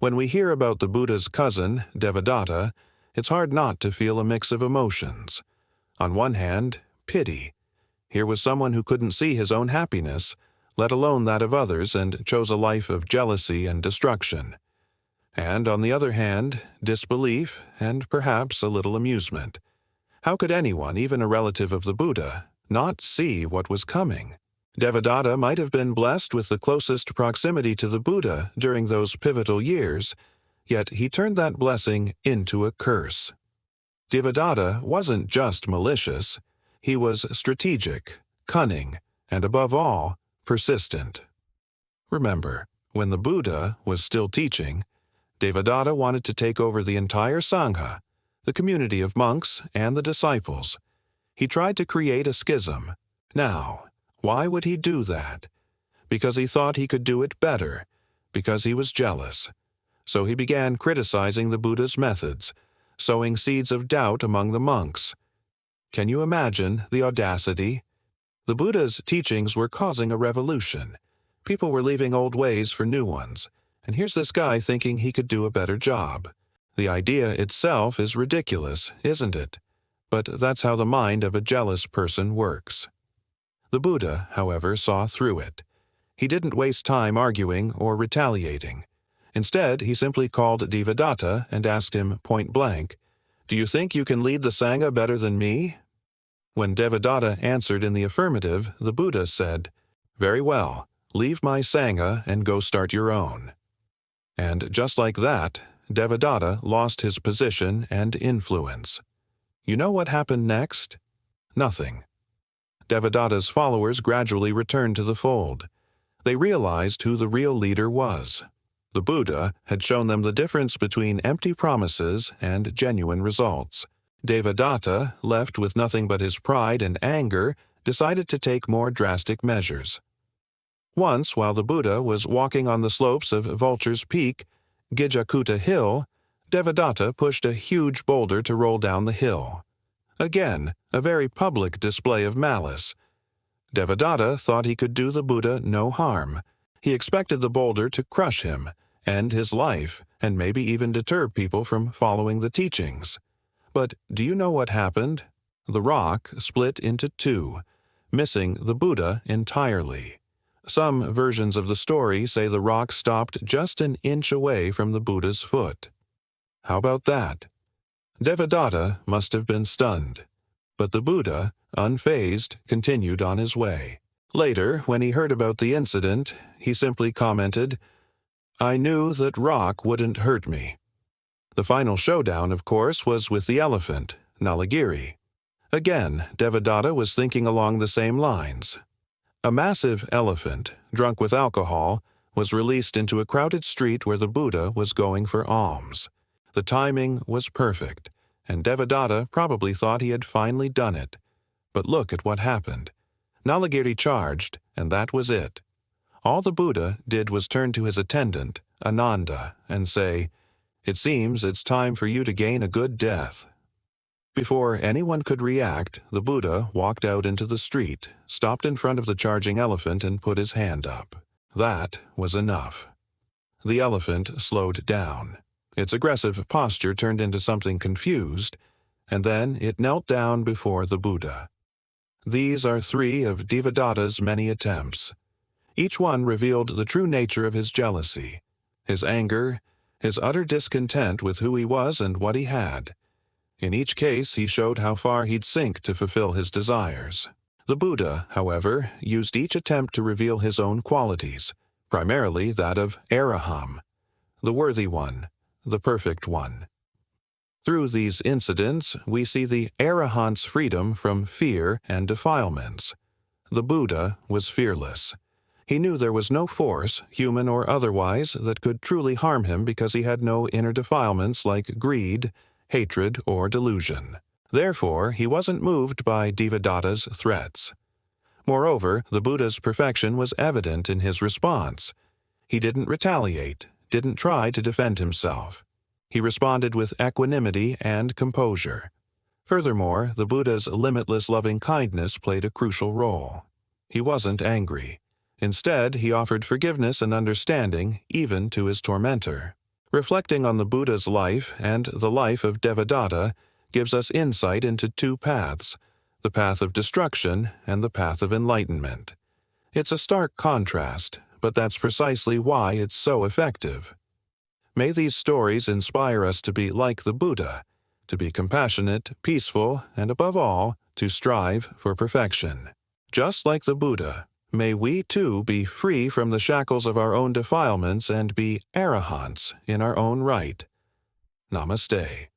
When we hear about the Buddha's cousin, Devadatta, it's hard not to feel a mix of emotions. On one hand, pity. Here was someone who couldn't see his own happiness, let alone that of others, and chose a life of jealousy and destruction. And on the other hand, disbelief and perhaps a little amusement. How could anyone, even a relative of the Buddha, not see what was coming? Devadatta might have been blessed with the closest proximity to the Buddha during those pivotal years, yet he turned that blessing into a curse. Devadatta wasn't just malicious, he was strategic, cunning, and above all, persistent. Remember, when the Buddha was still teaching, Devadatta wanted to take over the entire Sangha, the community of monks and the disciples. He tried to create a schism. Now, why would he do that? Because he thought he could do it better, because he was jealous. So he began criticizing the Buddha's methods, sowing seeds of doubt among the monks. Can you imagine the audacity? The Buddha's teachings were causing a revolution. People were leaving old ways for new ones, and here's this guy thinking he could do a better job. The idea itself is ridiculous, isn't it? But that's how the mind of a jealous person works. The Buddha, however, saw through it. He didn't waste time arguing or retaliating. Instead, he simply called Devadatta and asked him point blank, "Do you think you can lead the Sangha better than me?" When Devadatta answered in the affirmative, the Buddha said, "Very well, leave my Sangha and go start your own." And just like that, Devadatta lost his position and influence. You know what happened next? Nothing. Devadatta's followers gradually returned to the fold. They realized who the real leader was. The Buddha had shown them the difference between empty promises and genuine results. Devadatta, left with nothing but his pride and anger, decided to take more drastic measures. Once, while the Buddha was walking on the slopes of Vulture's Peak, Gijakuta Hill, Devadatta pushed a huge boulder to roll down the hill. Again, a very public display of malice. Devadatta thought he could do the Buddha no harm. He expected the boulder to crush him, end his life, and maybe even deter people from following the teachings. But do you know what happened? The rock split into two, missing the Buddha entirely. Some versions of the story say the rock stopped just an inch away from the Buddha's foot. How about that? Devadatta must have been stunned, but the Buddha, unfazed, continued on his way. Later, when he heard about the incident, he simply commented, "I knew that rock wouldn't hurt me." The final showdown, of course, was with the elephant, Nalagiri. Again, Devadatta was thinking along the same lines. A massive elephant, drunk with alcohol, was released into a crowded street where the Buddha was going for alms. The timing was perfect, and Devadatta probably thought he had finally done it. But look at what happened. Nalagiri charged, and that was it. All the Buddha did was turn to his attendant, Ananda, and say, "It seems it's time for you to gain a good death." Before anyone could react, the Buddha walked out into the street, stopped in front of the charging elephant and put his hand up. That was enough. The elephant slowed down. Its aggressive posture turned into something confused, and then it knelt down before the Buddha. These are 3 of Devadatta's many attempts. Each one revealed the true nature of his jealousy, his anger, his utter discontent with who he was and what he had. In each case, he showed how far he'd sink to fulfill his desires. The Buddha, however, used each attempt to reveal his own qualities, primarily that of Arahaṃ, the worthy one, the perfect one. Through these incidents, we see the Arahaṃ's freedom from fear and defilements. The Buddha was fearless. He knew there was no force, human or otherwise, that could truly harm him because he had no inner defilements like greed, hatred, or delusion. Therefore, he wasn't moved by Devadatta's threats. Moreover, the Buddha's perfection was evident in his response. He didn't retaliate, didn't try to defend himself. He responded with equanimity and composure. Furthermore, the Buddha's limitless loving-kindness played a crucial role. He wasn't angry. Instead, he offered forgiveness and understanding even to his tormentor. Reflecting on the Buddha's life and the life of Devadatta gives us insight into two paths, the path of destruction and the path of enlightenment. It's a stark contrast, but that's precisely why it's so effective. May these stories inspire us to be like the Buddha, to be compassionate, peaceful, and above all, to strive for perfection. Just like the Buddha, may we too be free from the shackles of our own defilements and be Arahants in our own right. Namaste.